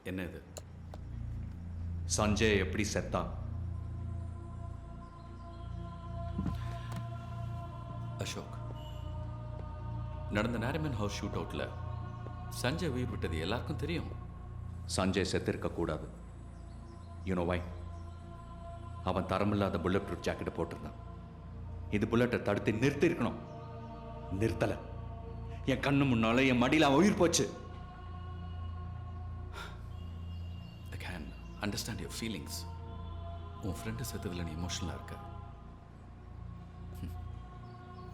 என்ன இது? சஞ்சய் எப்படி செத்தான்? அசோக், நடந்த நாரிமன் ஹவுஸ் ஷூட் அவுட்ல சஞ்சய் உயிர் விட்டது எல்லாருக்கும் தெரியும். சஞ்சய் செத்திருக்க கூடாது. You know why? அவன் தரமில்லாத புல்லட் ப்ரூஃப் ஜாக்கெட்டை போட்டிருந்தான். இது புல்லட்டை தடுத்து நிறுத்தி இருக்கணும். நிறுத்தல. என் கண்ணு முன்னால என் மடியில் அவன் உயிர் போச்சு. I can understand your feelings. உன் ஃப்ரெண்டு செத்ததில் நீ எமோஷனலாக இருக்க.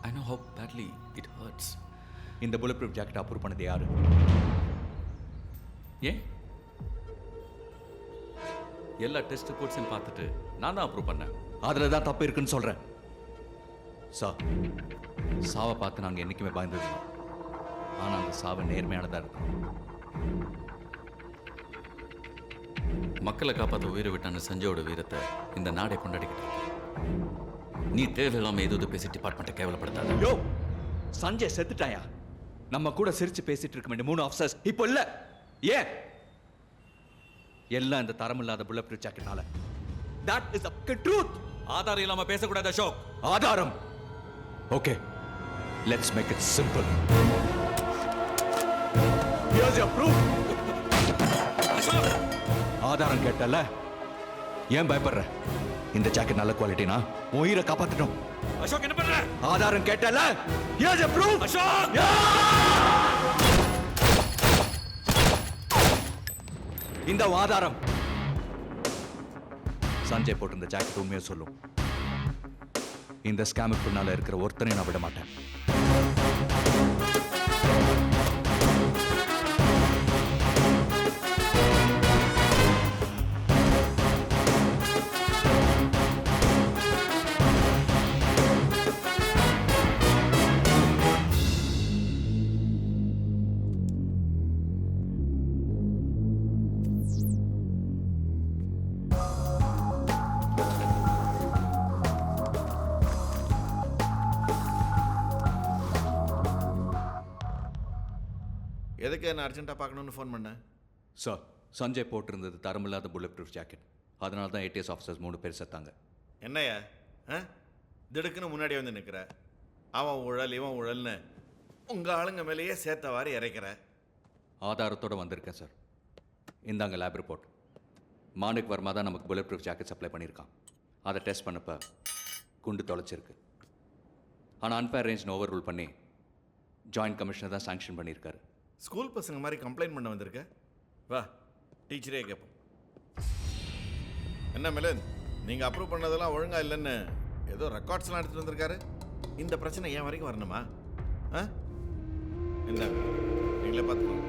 I know how badly it hurts. இந்த புல்லட் ப்ரூஃப் ஜாக்கெட் அப்ரூவ் பண்ணது யாரு? ஏன்? எல்லா டெஸ்ட் ரிப்போர்ட்ஸையும் பார்த்துட்டு நான் தான் அப்ரூவ் பண்ணேன். அதில் தான் தப்பு இருக்குன்னு சொல்கிறேன். சார், சாவை பார்த்து நாங்கள் என்றைக்குமே பயந்துருந்தோம். ஆனால் அந்த சாவை நேர்மையானதாக இருக்கும். மக்களை காப்பாற்ற உயிரை விட்டான சஞ்சயோட வீரத்தை இந்த நாடை கொண்டாடிக்கிட்டு இருக்கு. நீ தேவையில்லாமல் எதுவும் பேசி டிபார்ட்மெண்ட்டை கேவலப்படுத்தாத. யோ, சஞ்சய் செத்துட்டாயா? நம்ம கூட சிரிச்சு பேசிட்டு இருக்க வேண்டிய 3 ஆஃபீஸர்ஸ் இப்போ இல்லை. ஏன்? எல்லாம் இந்த தரமில்லாத புல்லட் ப்ரூஃப் ஜாக்கெட்னால. That is the truth. ஆதாரம் இல்லாம பேசக்கூடாது அசோக். ஆதாரம். Okay, let's make it simple. Here's your proof. Ashok, ஆதாரம் கேட்டல, ஏன் பயப்படுற? இந்த ஜாக்கெட் நல்ல குவாலிட்டினா உயிரை காப்பாத்தணும். அசோக் என்ன பண்ற? ஆதாரம் கேட்டல, ஹியர்ஸ் யுவர் ப்ரூஃப். அசோக், இந்த ஆதாரம். சஞ்சய் போட்டிருந்த ஜாக்கெட் உண்மையை சொல்லும். இந்த ஸ்கேமுக்கு பின்னால இருக்கிற ஒருத்தனை நான் விட மாட்டேன். எதுக்கு என்ன அர்ஜென்ட்டாக பார்க்கணுன்னு ஃபோன் பண்ணேன்? சார், சஞ்சய் போட்டிருந்தது தரமில்லாத புல்லட் ப்ரூஃப் ஜாக்கெட். அதனால தான் ஏடிஎஸ் ஆஃபீஸர்ஸ் 3 பேர் செத்தாங்க. என்னையா திடுக்குன்னு முன்னாடி வந்து நிற்கிற? அவன் ஊழல் இவன் ஊழல்னு உங்கள் ஆளுங்க மேலேயே சேர்த்தவாறு இறைக்கிற. ஆதாரத்தோடு வந்திருக்கேன் சார். இந்தாங்க லேப் ரிப்போர்ட். மாணிக் வர்மா தான் நமக்கு புல்லட் ப்ரூஃப் ஜாக்கெட் சப்ளை பண்ணியிருக்கான். அதை டெஸ்ட் பண்ணப்போ குண்டு தொலைச்சிருக்கு. ஆனால் அன்பேர் ரேஞ்ச் ஓவர் ரூல் பண்ணி ஜாயின்ட் கமிஷனர் தான் சாங்ஷன் பண்ணியிருக்காரு. ஸ்கூல் பசங்க மாதிரி கம்ப்ளைண்ட் பண்ண வந்திருக்க? வா, டீச்சரே கேட்போம். என்ன மிலன், நீங்கள் அப்ரூவ் பண்ணதெல்லாம் ஒழுங்காக இல்லைன்னு ஏதோ ரெக்கார்ட்ஸ்லாம் எடுத்துகிட்டு வந்திருக்காரு. இந்த பிரச்சனை ஏன் வரைக்கும் வரணுமா? என்ன நீங்களே பார்த்துக்கோங்க.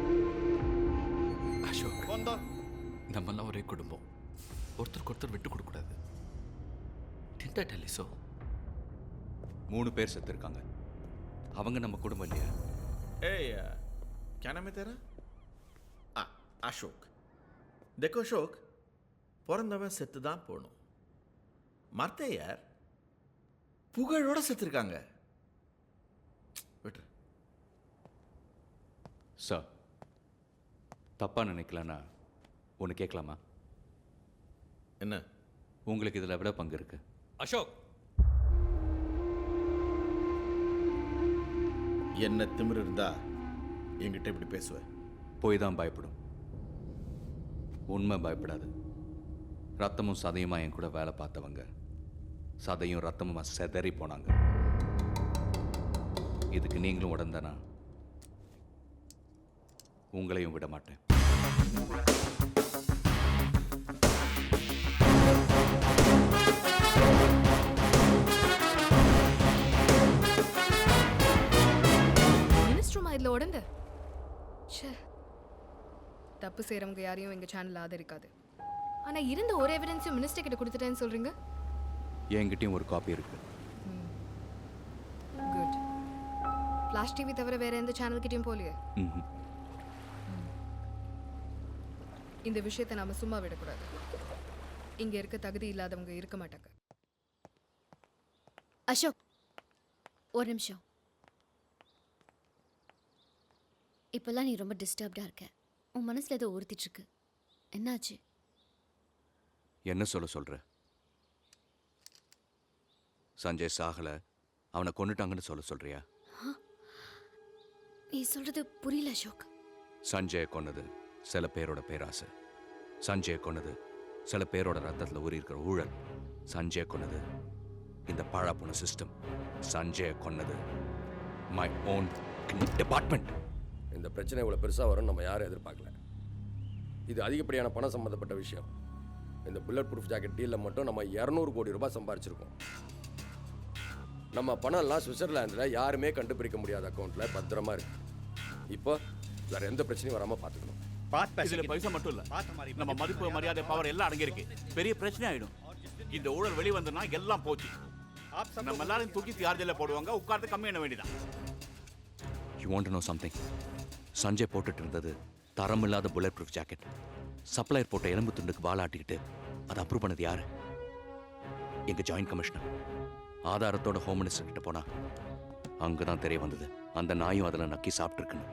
அசோக், வந்தோம். நம்மெல்லாம் ஒரே குடும்பம். ஒருத்தருக்கு ஒருத்தர் விட்டு கொடுக்கூடாது. Didn't I tell you so? 3 பேர் செத்துருக்காங்க. அவங்க நம்ம குடும்பம் இல்லையா? ஏய், क्या नाम है तेरा? அசோக். देखो அசோக், பிறந்தவன் செத்து தான் போகணும். மற்ற யார் புகழோட செத்துருக்காங்க. விட்டு சார், தப்பாக நினைக்கலன்னா ஒன்று கேட்கலாமா? என்ன? உங்களுக்கு இதில் எவ்வளோ பங்கு இருக்கு? அசோக், என்ன திமிரு இருந்தா என்கிட்ட இப்படி பேசுவேன்? போய் தான் பயப்படும். உண்மை பயப்படாது. ரத்தமும் சதையுமா என் கூட வேலை பார்த்தவங்க சதையும் ரத்தமுமா செதறி போனாங்க. இதுக்கு நீங்களும் உடந்தானா உங்களையும் விட மாட்டேன். தப்பு செய்கிறவங்க யாரையும் எங்கள் சேனல் ஆதரிக்காது. ஆனால் இருந்த ஒரு எவிடன்ஸையும் மினிஸ்டர் கிட்ட கொடுத்துட்டேன்னு சொல்கிறீங்க. என்கிட்டயும் ஒரு காப்பி இருக்கு. குட். ஃப்ளாஷ் டிவி தவிர வேற எந்த சேனல்கிட்டையும் போலியே. ம்ஹும். இந்த விஷயத்தை நாம சும்மா விடக்கூடாது. இங்க இருக்க தகுதி இல்லாதவங்க இருக்க மாட்டாங்க. அசோக், ஒரு நிமிஷம். இப்போல்லாம் நீ ரொம்ப டிஸ்டர்ப்டாக இருக்க. உன் மனசில் ஏதோ உறுத்திட்டு இருக்கு. என்னாச்சு? என்ன சொல்ற? சஞ்சய் சாகல, அவனை கொன்னுட்டாங்கன்னு சொல்றியா? நீ சொல்றது புரியல அசோக். சஞ்சயை கொன்னது சில பேரோட பேராசை. சஞ்சயை கொன்னது சில பேரோட ரத்தத்தில் ஊறி இருக்கிற ஊழல். சஞ்சயை கொன்னது இந்த பழாப்போன சிஸ்டம். சஞ்சயை கொன்னது மை ஓன் டிபார்ட்மெண்ட். இந்த பிரச்சனை இவ்வளோ பெருசாக வரும்னு நம்ம யாரும் எதிர்பார்க்கல. இது அதிகப்படியான பணம் சம்மந்தப்பட்ட விஷயம். இந்த புல்லட் ப்ரூஃப் ஜாக்கெட் டீலில் மட்டும் நம்ம 200 கோடி ரூபாய் சம்பாரிச்சிருக்கோம். நம்ம பணம்லாம் சுவிட்சர்லாந்தில் யாருமே கண்டுபிடிக்க முடியாத அக்கௌண்ட்டில் பத்திரமா இருக்கு. இப்போ வேற எந்த பிரச்சனையும் வராமல் பார்த்துக்கணும். இதுல பைசா மட்டும் இல்ல, நம்ம மதிப்பு மரியாதை பவர் எல்லாம் அடங்கியிருக்கு. பெரிய பிரச்சனை ஆயிடும். இந்த ஊழல் வெளி வந்தனா எல்லாம் போச்சு. நம்ம எல்லாரும் தூக்கி தியார்ஜில போடுவாங்க. உட்கார்ந்து கம்மி பண்ண வேண்டியதான். You want to know something? Sanjay போட்டுட்டு இருந்தது தரம் இல்லாத புல்லட் ப்ரூஃப் ஜாக்கெட். சப்ளையர் போட்ட எலும்பு துண்டுக்கு வாலாட்டிக்கிட்டு அதை அப்ரூவ் பண்ணது யாரு? எங்க ஜாயிண்ட் கமிஷனர். ஆதாரத்தோட ஹோம் மினிஸ்டர் கிட்ட போனா அங்கதான் தெரிய வந்தது அந்த நாயும் அதில் நக்கி சாப்பிட்டுருக்குன்னு.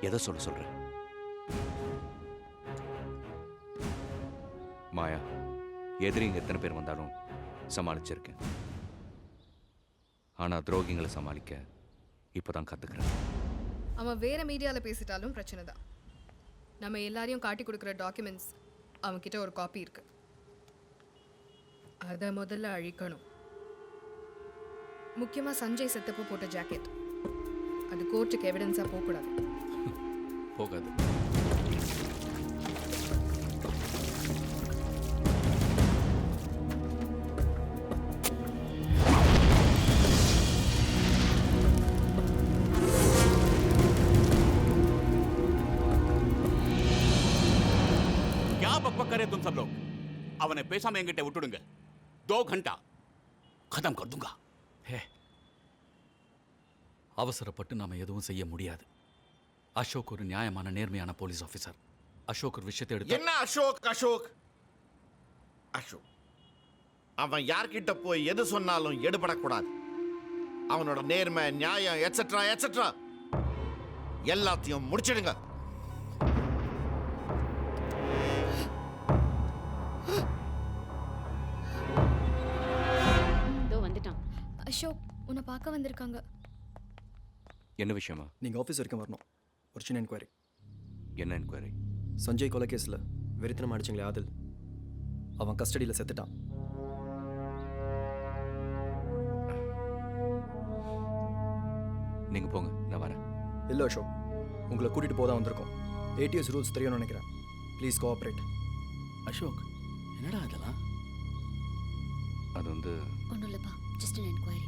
எதை சொல்ற? மாயா, எதிரிங்க எத்தனை பேர் வந்தாலும் சமாளிச்சிருக்கேன். ஆனா துரோகிங்களை சமாளிக்க இப்பதான் கத்துக்கிறேன். அவன் வேற மீடியாவில் பேசிட்டாலும் பிரச்சனை தான். நம்ம எல்லாரையும் காட்டி கொடுக்குற டாக்குமெண்ட்ஸ் அவன்கிட்ட ஒரு காப்பி இருக்கு. அதை முதல்ல அழிக்கணும். முக்கியமாக சஞ்சய் செத்தப்போ போட்ட ஜாக்கெட், அது கோர்ட்டுக்கு எவிடன்ஸாக போகக்கூடாது. போகாது. क्या बकबक करे तुम सब लोग? அவனை பேசாம என்கிட்ட விட்டுடுங்க. 2 घंटा खत्म कर दूंगा. ஹே, அவசரப்பட்டு நாம எதுவும் செய்ய முடியாது. அசோக் ஒரு நியாயமான நேர்மையான போலீஸ் ஆஃபீஸர். அசோக் ஒரு விஷயத்தை எடுத்து என்ன அசோக் அவன் யார்கிட்ட போய் எது சொன்னாலும் எடுபடக்கூடாது. அவனோட நேர்மை, நியாயம் எட்ஸெட்ரா எட்ஸெட்ரா எல்லாத்தையும் முடிச்சிடுங்க. இதோ வந்துட்டான். அசோக், உன்னை பார்க்க வந்திருக்காங்க. என்ன விஷயமா? நீங்கள் ஆஃபீஸ் வரைக்கும் வரணும். ஒரு சின்ன என்கொயரி. என்ன என்கொயரி? சஞ்சய் கொலை கேஸில் வெறித்தனம் அடிச்சிங்களே ஆதில், அவன் கஸ்டடியில் செத்துட்டான். நீங்க போங்க, நான் வரேன். இல்லை அசோக், உங்களை கூட்டிகிட்டு போதான் வந்திருக்கோம். ஏடிஎஸ் ரூல்ஸ் தெரியும்னு நினைக்கிறேன். Please cooperate. அசோக், என்னடா இதெல்லாம்? அது வந்து ஒன்றும் இல்லைப்பா, ஜஸ்ட் an என்கொயரி.